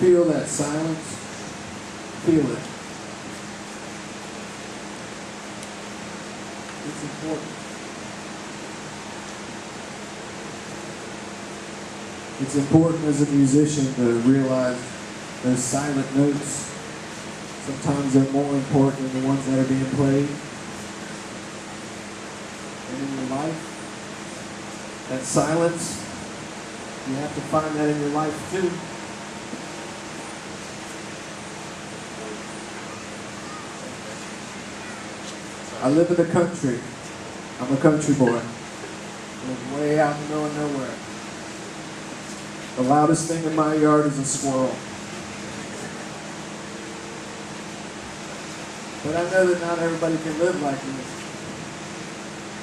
feel that silence? Feel it. It's important. It's important as a musician to realize those silent notes. Sometimes they're more important than the ones that are being played. And in your life, that silence, you have to find that in your life too. I live in the country. I'm a country boy. I live way out in the middle of nowhere. The loudest thing in my yard is a squirrel. But I know that not everybody can live like me.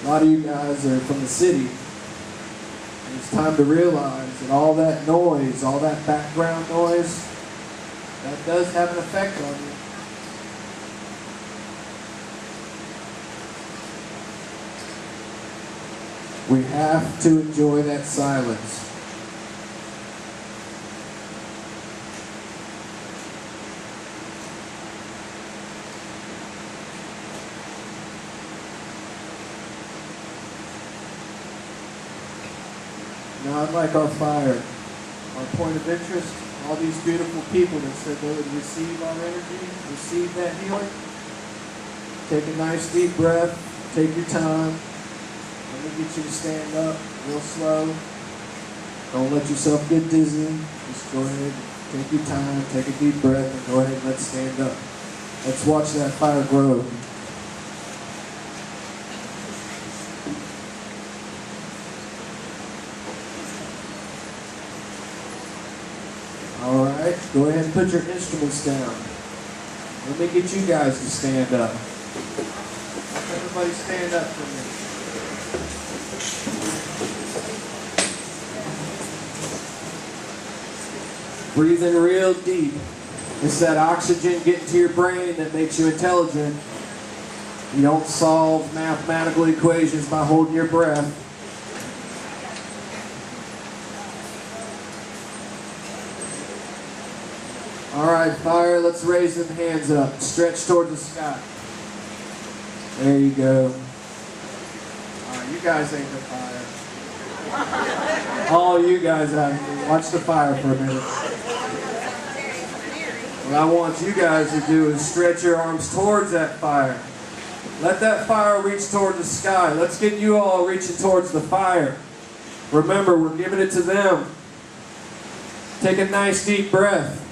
A lot of you guys are from the city. And it's time to realize that all that noise, all that background noise, that does have an effect on you. We have to enjoy that silence. Now I'd like our fire, our point of interest, all these beautiful people that said they would receive our energy, receive that healing. Take a nice deep breath, take your time. Let me get you to stand up real slow. Don't let yourself get dizzy. Just go ahead, take your time, take a deep breath, and go ahead and let's stand up. Let's watch that fire grow. Alright, go ahead and put your instruments down. Let me get you guys to stand up. Everybody stand up for me. Breathe in real deep. It's that oxygen getting to your brain that makes you intelligent. You don't solve mathematical equations by holding your breath. Alright, fire, let's raise them hands up. Stretch towards the sky. There you go. Alright, you guys ain't the fire. All you guys out here, watch the fire for a minute. What I want you guys to do is stretch your arms towards that fire. Let that fire reach toward the sky. Let's get you all reaching towards the fire. Remember, we're giving it to them. Take a nice deep breath.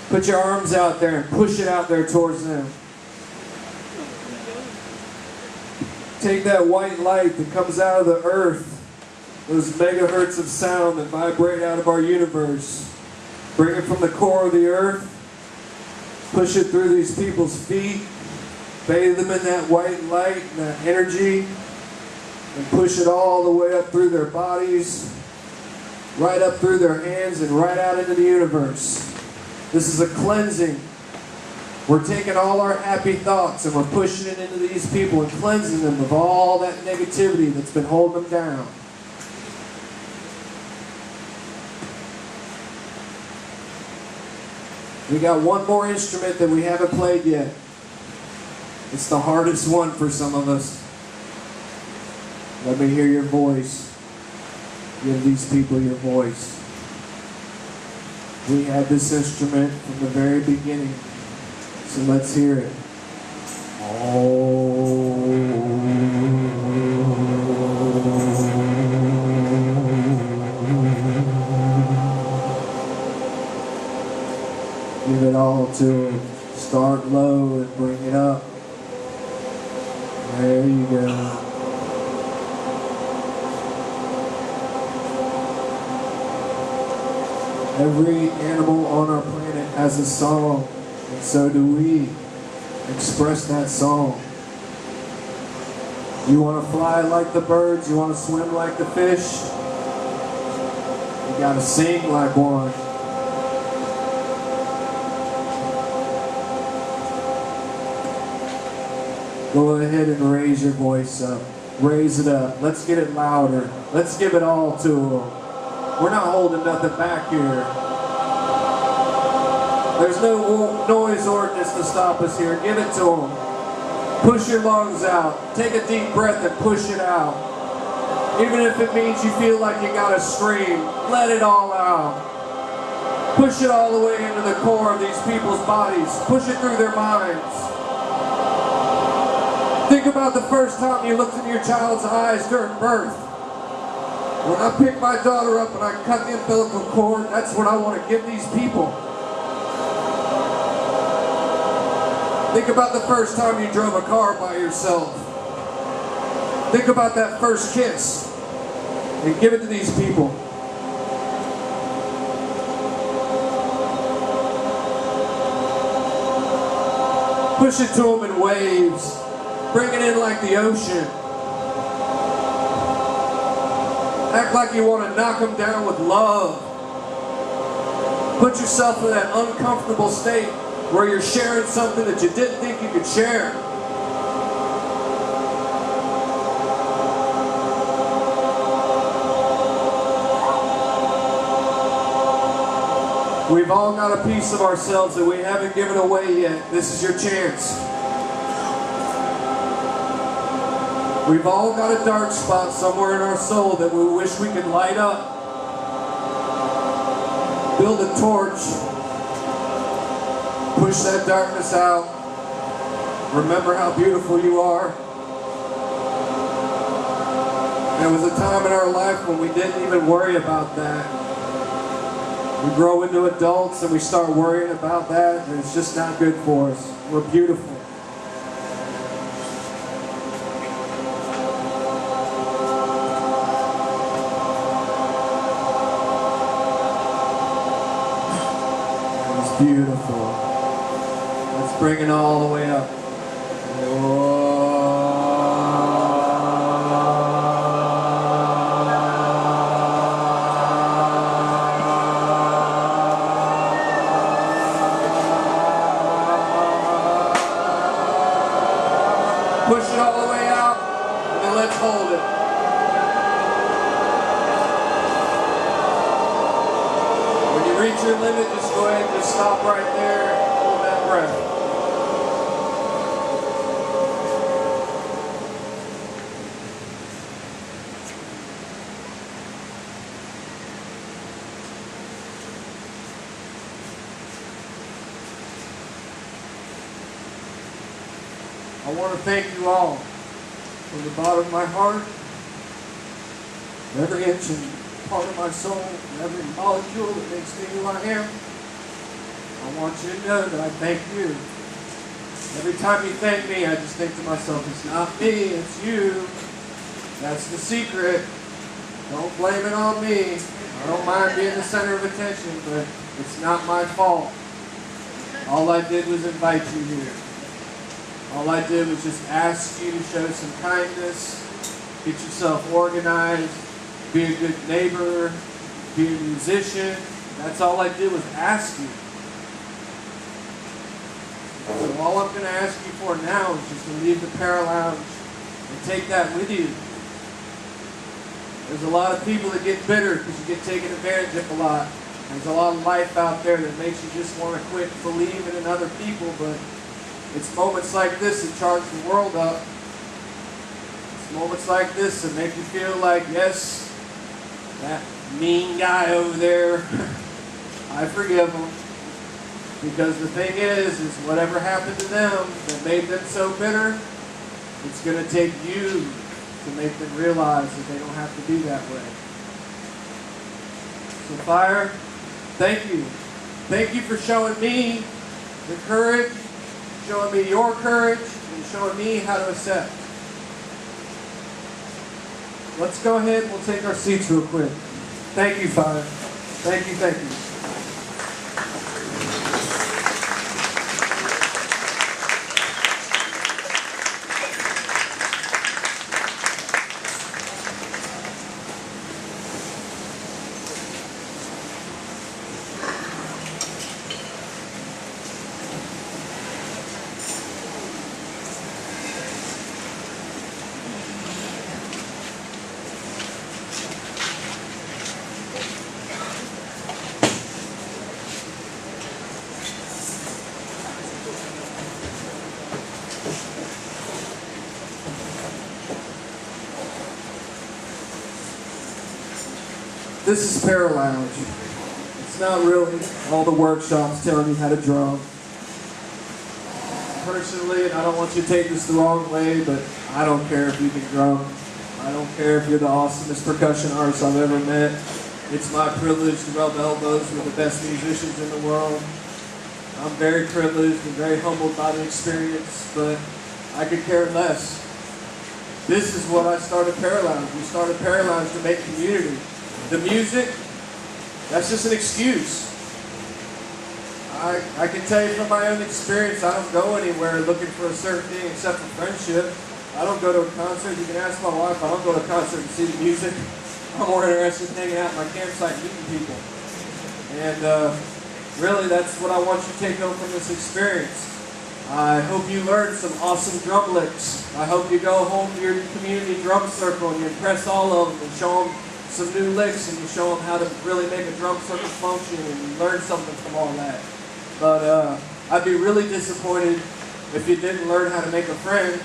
Put your arms out there and push it out there towards them. Take that white light that comes out of the earth, those megahertz of sound that vibrate out of our universe. Bring it from the core of the earth. Push it through these people's feet. Bathe them in that white light and that energy. And push it all the way up through their bodies, right up through their hands and right out into the universe. This is a cleansing. We're taking all our happy thoughts and we're pushing it into these people and cleansing them of all that negativity that's been holding them down. We got one more instrument that we haven't played yet. It's the hardest one for some of us. Let me hear your voice. Give these people your voice. We had this instrument from the very beginning, so let's hear it. Oh. Give it all to it. Start low and bring it up. There you go. Every animal on our planet has a song, and so do we. Express that song. You want to fly like the birds? You want to swim like the fish? You got to sing like one. Go ahead and raise your voice up. Raise it up. Let's get it louder. Let's give it all to them. We're not holding nothing back here. There's no noise ordinance to stop us here. Give it to them. Push your lungs out. Take a deep breath and push it out. Even if it means you feel like you gotta scream, let it all out. Push it all the way into the core of these people's bodies. Push it through their minds. Think about the first time you looked into your child's eyes during birth. When I pick my daughter up and I cut the umbilical cord, that's what I want to give these people. Think about the first time you drove a car by yourself. Think about that first kiss and give it to these people. Push it to them in waves. Bring it in like the ocean. Act like you want to knock them down with love. Put yourself in that uncomfortable state where you're sharing something that you didn't think you could share. We've all got a piece of ourselves that we haven't given away yet. This is your chance. We've all got a dark spot somewhere in our soul that we wish we could light up. Build a torch. Push that darkness out. Remember how beautiful you are. There was a time in our life when we didn't even worry about that. We grow into adults and we start worrying about that, and it's just not good for us. We're beautiful. It's beautiful. Let's bring it all the way up. Whoa. Push it all the way out, and then let's hold it. When you reach your limit, just go ahead and just stop right there and hold that breath. I want to thank you all from the bottom of my heart, every inch and part of my soul, every molecule that makes me who I am. I want you to know that I thank you. Every time you thank me, I just think to myself, it's not me, it's you. That's the secret. Don't blame it on me. I don't mind being the center of attention, but it's not my fault. All I did was invite you here. All I did was just ask you to show some kindness, get yourself organized, be a good neighbor, be a musician. That's all I did was ask you. So all I'm going to ask you for now is just to leave the Paralounge and take that with you. There's a lot of people that get bitter because you get taken advantage of a lot. There's a lot of life out there that makes you just want to quit believing in other people, but it's moments like this that charge the world up. It's moments like this that make you feel like, yes, that mean guy over there, I forgive him. Because the thing is whatever happened to them that made them so bitter, it's going to take you to make them realize that they don't have to be that way. So Fire, thank you. Thank you for showing me the courage, showing me your courage, and showing me how to accept. Let's go ahead and we'll take our seats real quick. Thank you, Fire. Thank you, thank you. This is Paralounge. It's not really all the workshops telling you how to drum. Personally, and I don't want you to take this the wrong way, but I don't care if you can drum. I don't care if you're the awesomest percussion artist I've ever met. It's my privilege to rub elbows with the best musicians in the world. I'm very privileged and very humbled by the experience, but I could care less. This is what I started Paralounge. We started Paralounge to make community. The music, that's just an excuse. I can tell you from my own experience, I don't go anywhere looking for a certain thing except for friendship. I don't go to a concert. You can ask my wife. I don't go to a concert to see the music. I'm more interested in hanging out at my campsite and meeting people. And really, that's what I want you to take home from this experience. I hope you learned some awesome drum licks. I hope you go home to your community drum circle and you impress all of them and show them some new licks and you show them how to really make a drum circle function and you learn something from all that. But I'd be really disappointed if you didn't learn how to make a friend